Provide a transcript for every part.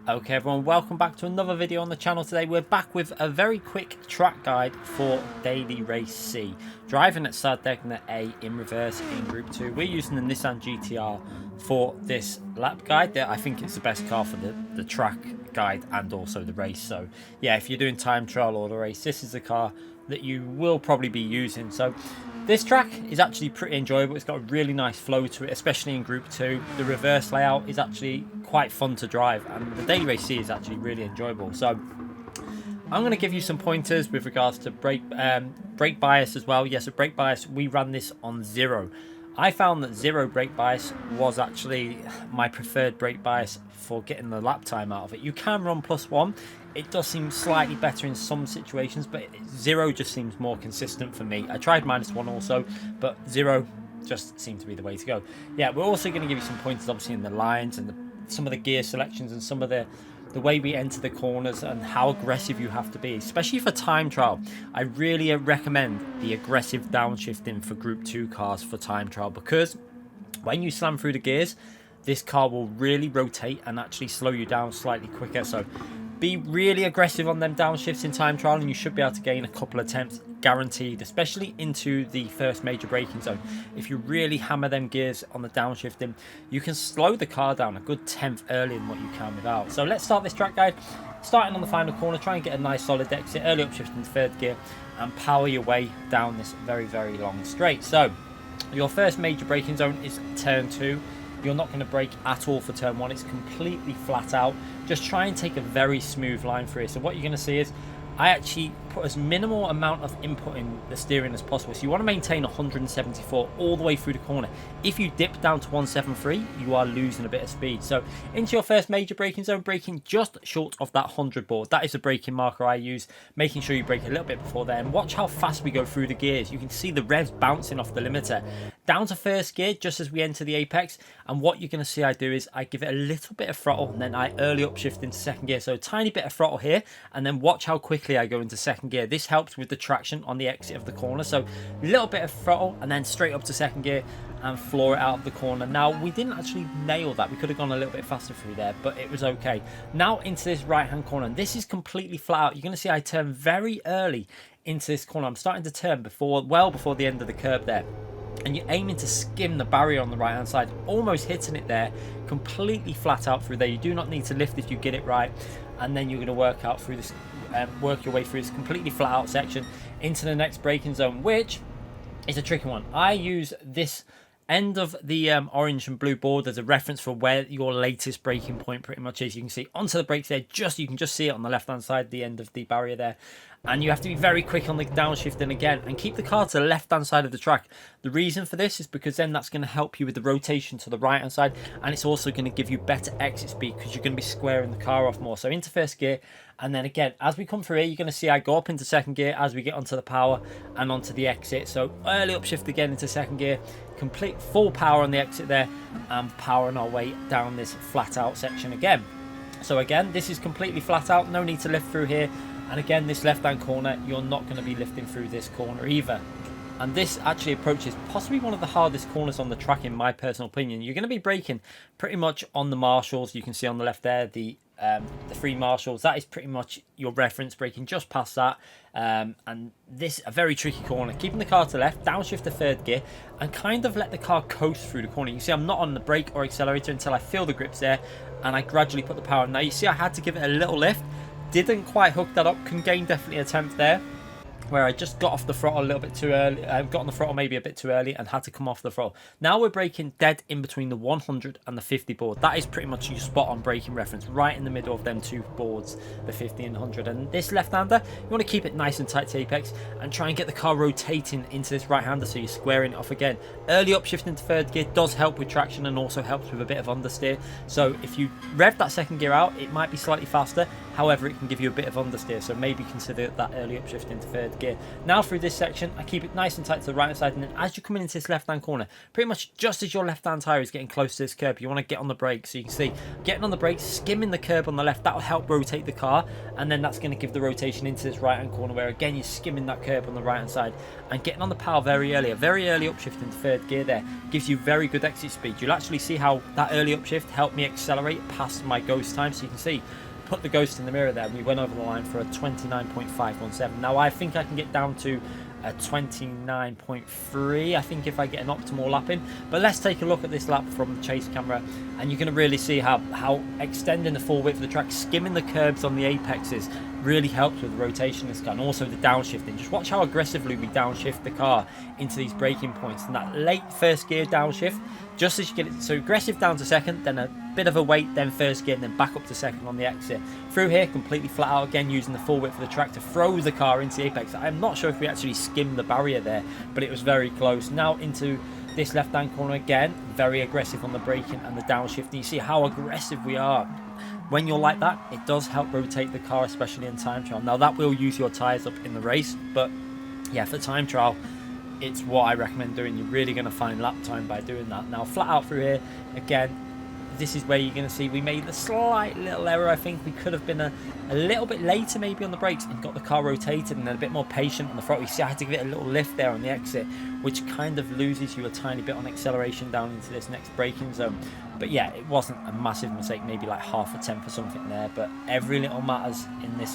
Okay everyone, welcome back to another video on the channel. Today we're back with a very quick track guide for Daily Race C. Driving at Sardegna A in reverse in Group 2. We're using the Nissan GTR for this lap guide. I think it's the best car for the track guide and also the race. So yeah, if you're doing time trial or the race, this is the car that you will probably be using. So this track is actually pretty enjoyable. It's got a really nice flow to it, especially in Group 2. The reverse layout is actually quite fun to drive, and the Daily Race C is actually really enjoyable. So I'm going to give you some pointers with regards to brake bias as well. Yes, a brake bias, we ran this on 0. I found that 0 brake bias was actually my preferred brake bias for getting the lap time out of it. You can run +1. It does seem slightly better in some situations, but 0 just seems more consistent for me. I tried -1 also, but 0 just seemed to be the way to go. Yeah, we're also going to give you some pointers, obviously, in the lines and some of the gear selections and some of the way we enter the corners and how aggressive you have to be, especially for time trial. I really recommend the aggressive downshifting for Group 2 cars for time trial, because when you slam through the gears, this car will really rotate and actually slow you down slightly quicker. So be really aggressive on them downshifts in time trial, and you should be able to gain a couple of attempts guaranteed, especially into the first major braking zone. If you really hammer them gears on the downshifting, you can slow the car down a good 10th earlier than what you can without. So let's start this track guide. Starting on the final corner, try and get a nice solid exit, early upshift in third gear, and power your way down this very, very long straight. So your first major braking zone is turn 2. You're not going to brake at all for turn 1. It's completely flat out. Just try and take a very smooth line through it. So what you're going to see is I actually put as minimal amount of input in the steering as possible. So you want to maintain 174 all the way through the corner. If you dip down to 173, you are losing a bit of speed. So into your first major braking zone, braking just short of that 100 board. That is the braking marker I use, making sure you brake a little bit before then. Watch how fast we go through the gears. You can see the revs bouncing off the limiter. Down to first gear just as we enter the apex, and what you're going to see I do is I give it a little bit of throttle, and then I early upshift into second gear. So a tiny bit of throttle here, and then watch how quickly I go into second gear. This helps with the traction on the exit of the corner. So a little bit of throttle and then straight up to second gear and floor it out of the corner. Now we didn't actually nail that. We could have gone a little bit faster through there, but it was okay. Now into this right hand corner, and this is completely flat out. You're going to see I turn very early into this corner. I'm starting to turn well before the end of the curb there, and you're aiming to skim the barrier on the right hand side, almost hitting it there, completely flat out through there. You do not need to lift if you get it right, and then you're going to work your way through this completely flat out section into the next braking zone, which is a tricky one. I use this end of the orange and blue board as a reference for where your latest braking point pretty much is. You can see onto the brakes there, you can just see it on the left hand side, the end of the barrier there. And you have to be very quick on the downshifting again and keep the car to the left hand side of the track. The reason for this is because then that's going to help you with the rotation to the right hand side, and it's also going to give you better exit speed because you're going to be squaring the car off more. So into first gear, and then again as we come through here, you're going to see I go up into second gear as we get onto the power and onto the exit. So early upshift again into second gear, complete full power on the exit there, and powering our way down this flat out section again. So again, this is completely flat out, no need to lift through here. And again, this left hand corner, you're not going to be lifting through this corner either. And this actually approaches possibly one of the hardest corners on the track in my personal opinion. You're going to be braking pretty much on the marshals. You can see on the left there the 3 marshals. That is pretty much your reference, braking just past that. And this a very tricky corner, keeping the car to the left, downshift to third gear, and kind of let the car coast through the corner. You see I'm not on the brake or accelerator until I feel the grips there, and I gradually put the power on. Now you see I had to give it a little lift. Didn't quite hook that up. Can gain definitely a 10th there, where I just got off the throttle a little bit too early. Got on the throttle maybe a bit too early and had to come off the throttle. Now we're braking dead in between the 100 and the 50 board. That is pretty much your spot on braking reference, right in the middle of them 2 boards, the 50 and 100. And this left-hander, you want to keep it nice and tight to apex and try and get the car rotating into this right-hander so you're squaring it off again. Early upshift into third gear does help with traction and also helps with a bit of understeer. So if you rev that second gear out, it might be slightly faster. However, it can give you a bit of understeer, so maybe consider that early upshift into third gear. Now through this section, I keep it nice and tight to the right hand side, and then as you're coming into this left hand corner, pretty much just as your left hand tyre is getting close to this curb, you want to get on the brakes. So you can see, getting on the brakes, skimming the curb on the left, that will help rotate the car, and then that's going to give the rotation into this right hand corner, where again, you're skimming that curb on the right hand side, and getting on the power very early. A very early upshift into third gear there gives you very good exit speed. You'll actually see how that early upshift helped me accelerate past my ghost time. So you can see, put the ghost in the mirror there, we went over the line for a 29.517. Now I think I can get down to a 29.3, I think, if I get an optimal lap in. But let's take a look at this lap from the chase camera, and you're going to really see how extending the full width of the track, skimming the curbs on the apexes, really helps with the rotation of this car, and also the downshifting. Just watch how aggressively we downshift the car into these braking points, and that late first gear downshift, just as you get it, so aggressive down to second, then a bit of a wait, then first gear, and then back up to second on the exit. Through here, completely flat out again, using the full width of the track to throw the car into the apex. I'm not sure if we actually skimmed the barrier there, but it was very close. Now into this left hand corner again, very aggressive on the braking and the downshifting. You see how aggressive we are. When you're like that, it does help rotate the car, especially in time trial. Now that will use your tyres up in the race, but yeah, for time trial, it's what I recommend doing. You're really going to find lap time by doing that. Now flat out through here, again, this is where you're going to see we made a slight little error. I think we could have been a little bit later maybe on the brakes and got the car rotated, and then a bit more patient on the front. You see I had to give it a little lift there on the exit, which kind of loses you a tiny bit on acceleration down into this next braking zone. But yeah, it wasn't a massive mistake, maybe like half a tenth or something there, but every little matters in this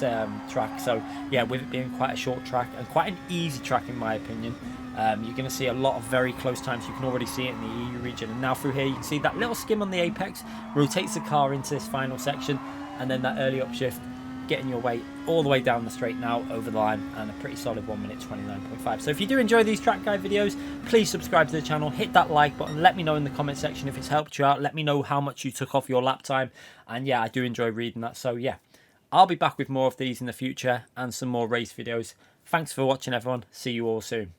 track. So yeah, with it being quite a short track and quite an easy track in my opinion, you're going to see a lot of very close times. You can already see it in the EU region, and now through here you can see that little skim on the apex rotates the car into this final section, and then that early upshift getting your way all the way down the straight now over the line, and a pretty solid 1 minute 29.5. So if you do enjoy these track guide videos, please subscribe to the channel, hit that like button, let me know in the comment section if it's helped you out, let me know how much you took off your lap time, and yeah, I do enjoy reading that. So yeah, I'll be back with more of these in the future and some more race videos. Thanks for watching everyone, see you all soon.